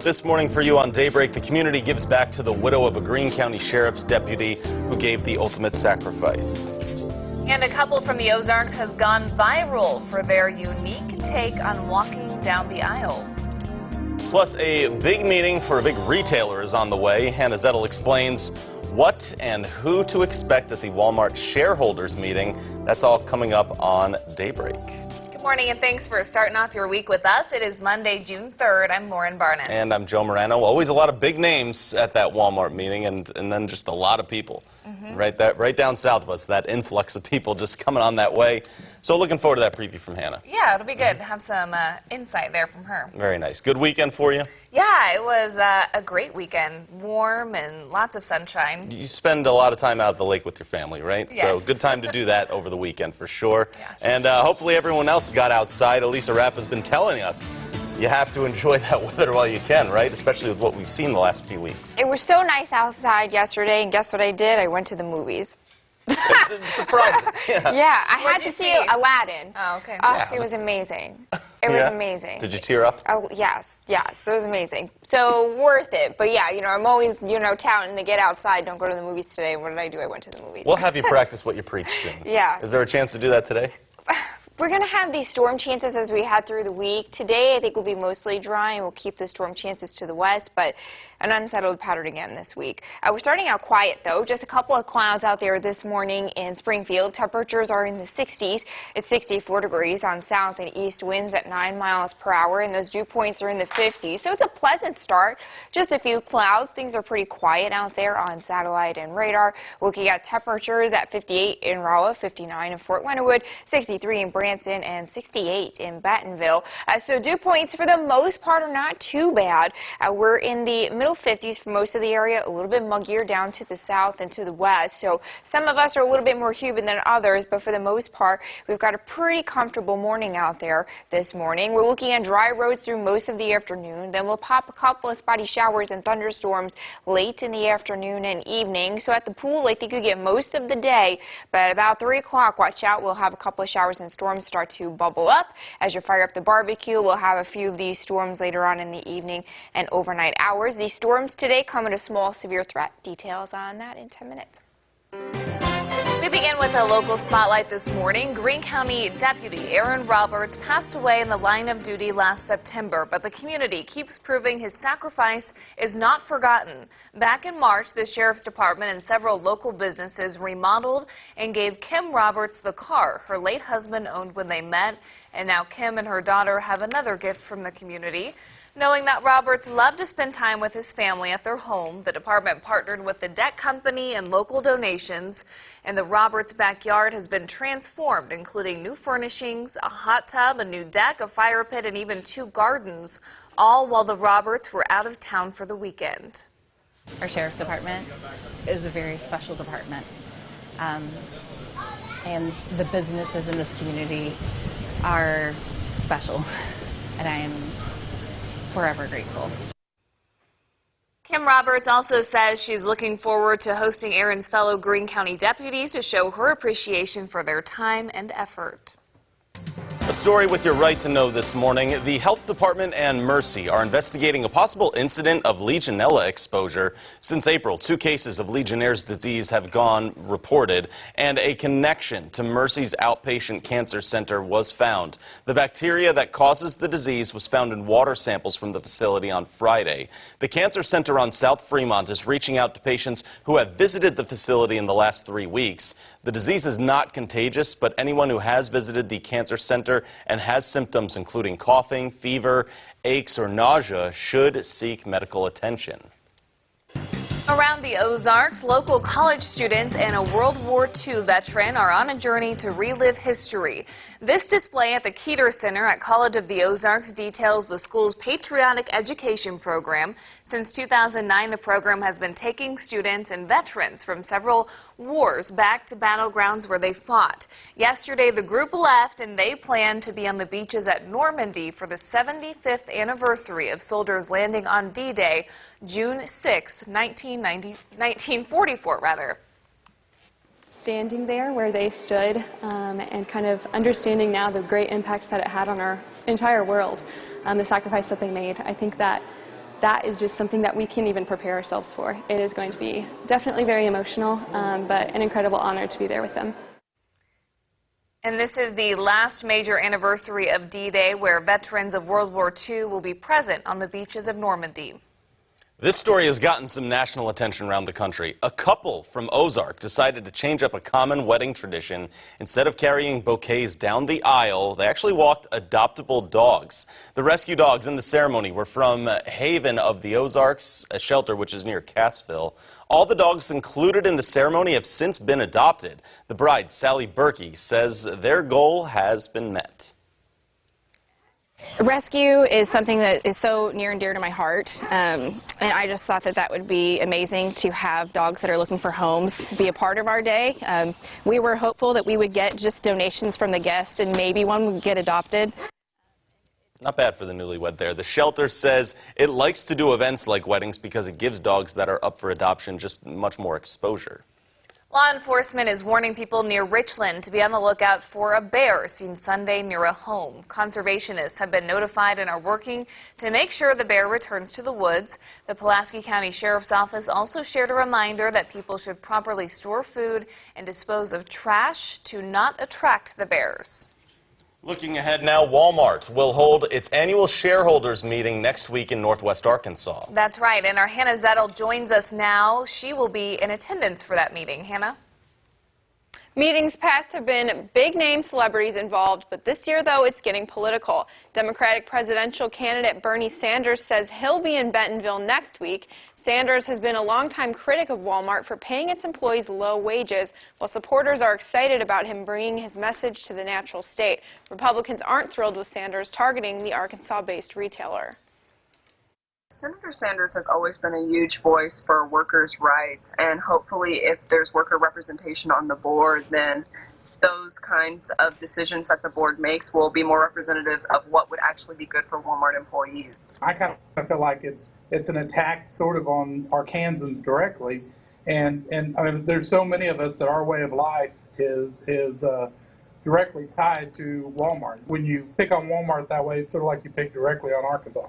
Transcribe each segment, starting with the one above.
This morning for you on Daybreak, the community gives back to the widow of a Greene County Sheriff's deputy who gave the ultimate sacrifice. And a couple from the Ozarks has gone viral for their unique take on walking down the aisle. Plus, a big meeting for a big retailer is on the way. Hannah Zettel explains what and who to expect at the Walmart shareholders meeting. That's all coming up on Daybreak. Good morning and thanks for starting off your week with us. It is Monday, June 3rd. I'm Lauren Barnes. And I'm Joe Morano. Always a lot of big names at that Walmart meeting and then just a lot of people. Right down south of us, that influx of people just coming on that way. So looking forward to that preview from Hannah. Yeah, it'll be good to have some insight there from her. Very nice. Good weekend for you? Yeah, it was a great weekend. Warm and lots of sunshine. You spend a lot of time out at the lake with your family, right? Yes. So good time to do that over the weekend for sure. Yeah. And hopefully everyone else got outside. Elisa Rapp has been telling us you have to enjoy that weather while you can, right? Especially with what we've seen the last few weeks. It was so nice outside yesterday, and guess what I did? I went to the movies. Surprising. Yeah, I had to see Aladdin. Oh, okay. Yeah, it was amazing. It was amazing. Did you tear up? Oh, yes, it was amazing. So worth it. But yeah, I'm always, touting to get outside. Don't go to the movies today. What did I do? I went to the movies. We'll have you practice what you preach soon. Yeah. Is there a chance to do that today? We're going to have these storm chances as we head through the week. Today, I think, will be mostly dry, and we'll keep the storm chances to the west, but an unsettled pattern again this week. We're starting out quiet, though. Just a couple of clouds out there this morning in Springfield. Temperatures are in the 60s. It's 64 degrees on south and east winds at 9 miles per hour, and those dew points are in the 50s. So it's a pleasant start. Just a few clouds. Things are pretty quiet out there on satellite and radar. Looking at temperatures at 58 in Rolla, 59 in Fort Leonard, 63 in Branson, and 68 in Bentonville. So dew points for the most part are not too bad. We're in the middle 50s for most of the area, a little bit muggier down to the south and to the west. So some of us are a little bit more humid than others, but for the most part, we've got a pretty comfortable morning out there this morning. We're looking at dry roads through most of the afternoon. Then we'll pop a couple of spotty showers and thunderstorms late in the afternoon and evening. So at the pool, I think you get most of the day, but at about 3 o'clock, watch out. We'll have a couple of showers and storms start to bubble up. As you fire up the barbecue, we'll have a few of these storms later on in the evening and overnight hours. These storms today come at a small severe threat. Details on that in 10 minutes. We begin with a local spotlight this morning. Greene County Deputy Aaron Roberts passed away in the line of duty last September, but the community keeps proving his sacrifice is not forgotten. Back in March, the Sheriff's Department and several local businesses remodeled and gave Kim Roberts the car her late husband owned when they met, and now Kim and her daughter have another gift from the community. Knowing that Roberts loved to spend time with his family at their home, the department partnered with the deck company and local donations, and the Roberts backyard has been transformed, including new furnishings, a hot tub, a new deck, a fire pit, and even 2 gardens, all while the Roberts were out of town for the weekend. Our Sheriff's Department is a very special department, and the businesses in this community are special, and I am forever grateful. Kim Roberts also says she's looking forward to hosting Aaron's fellow Greene County deputies to show her appreciation for their time and effort. A story with your right to know this morning. The Health Department and Mercy are investigating a possible incident of Legionella exposure. Since April, 2 cases of Legionnaire's disease have gone reported, and a connection to Mercy's outpatient cancer center was found. The bacteria that causes the disease was found in water samples from the facility on Friday. The cancer center on South Fremont is reaching out to patients who have visited the facility in the last 3 weeks. The disease is not contagious, but anyone who has visited the cancer center and has symptoms including coughing, fever, aches, or nausea should seek medical attention. Around the Ozarks, local college students and a World War II veteran are on a journey to relive history. This display at the Keeter Center at College of the Ozarks details the school's patriotic education program. Since 2009, the program has been taking students and veterans from several wars back to battlegrounds where they fought. Yesterday, the group left, and they plan to be on the beaches at Normandy for the 75th anniversary of soldiers landing on D-Day, June 6, 1944. Standing there where they stood and kind of understanding now the great impact that it had on our entire world, the sacrifice that they made. I think that that is just something that we can't even prepare ourselves for. It is going to be definitely very emotional, but an incredible honor to be there with them. And this is the last major anniversary of D-Day, where veterans of World War II will be present on the beaches of Normandy. This story has gotten some national attention around the country. A couple from Ozark decided to change up a common wedding tradition. Instead of carrying bouquets down the aisle, they actually walked adoptable dogs. The rescue dogs in the ceremony were from Haven of the Ozarks, a shelter which is near Cassville. All the dogs included in the ceremony have since been adopted. The bride, Sally Berkey, says their goal has been met. Rescue is something that is so near and dear to my heart, and I just thought that that would be amazing to have dogs that are looking for homes be a part of our day. We were hopeful that we would get just donations from the guests and maybe one would get adopted. Not bad for the newlywed there. The shelter says it likes to do events like weddings because it gives dogs that are up for adoption just much more exposure. Law enforcement is warning people near Richland to be on the lookout for a bear seen Sunday near a home. Conservationists have been notified and are working to make sure the bear returns to the woods. The Pulaski County Sheriff's Office also shared a reminder that people should properly store food and dispose of trash to not attract the bears. Looking ahead now, Walmart will hold its annual shareholders meeting next week in Northwest Arkansas. That's right, and our Hannah Zettel joins us now. She will be in attendance for that meeting. Hannah? Meetings past have been big-name celebrities involved, but this year, though, it's getting political. Democratic presidential candidate Bernie Sanders says he'll be in Bentonville next week. Sanders has been a longtime critic of Walmart for paying its employees low wages, while supporters are excited about him bringing his message to the natural state. Republicans aren't thrilled with Sanders targeting the Arkansas-based retailer. Senator Sanders has always been a huge voice for workers' rights, and hopefully if there's worker representation on the board, then those kinds of decisions that the board makes will be more representative of what would actually be good for Walmart employees. I kind of feel like it's an attack sort of on Arkansans directly, and I mean, there's so many of us that our way of life is directly tied to Walmart. When you pick on Walmart that way, it's sort of like you pick directly on Arkansas.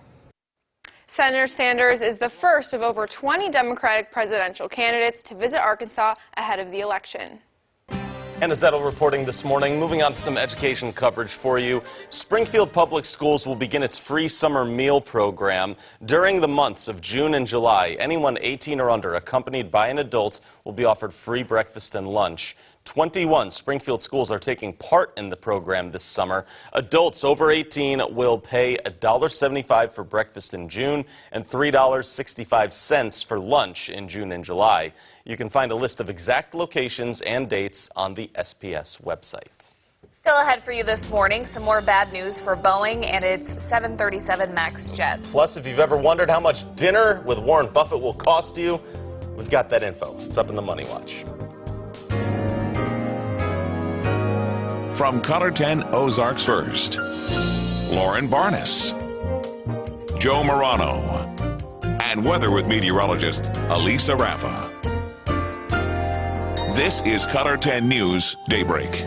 Senator Sanders is the first of over 20 Democratic presidential candidates to visit Arkansas ahead of the election. Hannah Zettel reporting this morning. Moving on to some education coverage for you. Springfield Public Schools will begin its free summer meal program. During the months of June and July, anyone 18 or under accompanied by an adult will be offered free breakfast and lunch. 21 Springfield schools are taking part in the program this summer. Adults over 18 will pay $1.75 for breakfast in June and $3.65 for lunch in June and July. You can find a list of exact locations and dates on the SPS website. Still ahead for you this morning, some more bad news for Boeing and its 737 MAX jets. Plus, if you've ever wondered how much dinner with Warren Buffett will cost you, we've got that info. It's up in the Money Watch. From Color 10 Ozarks First, Lauren Barnes, Joe Morano, and weather with meteorologist Elisa Raffa. This is Color 10 News Daybreak.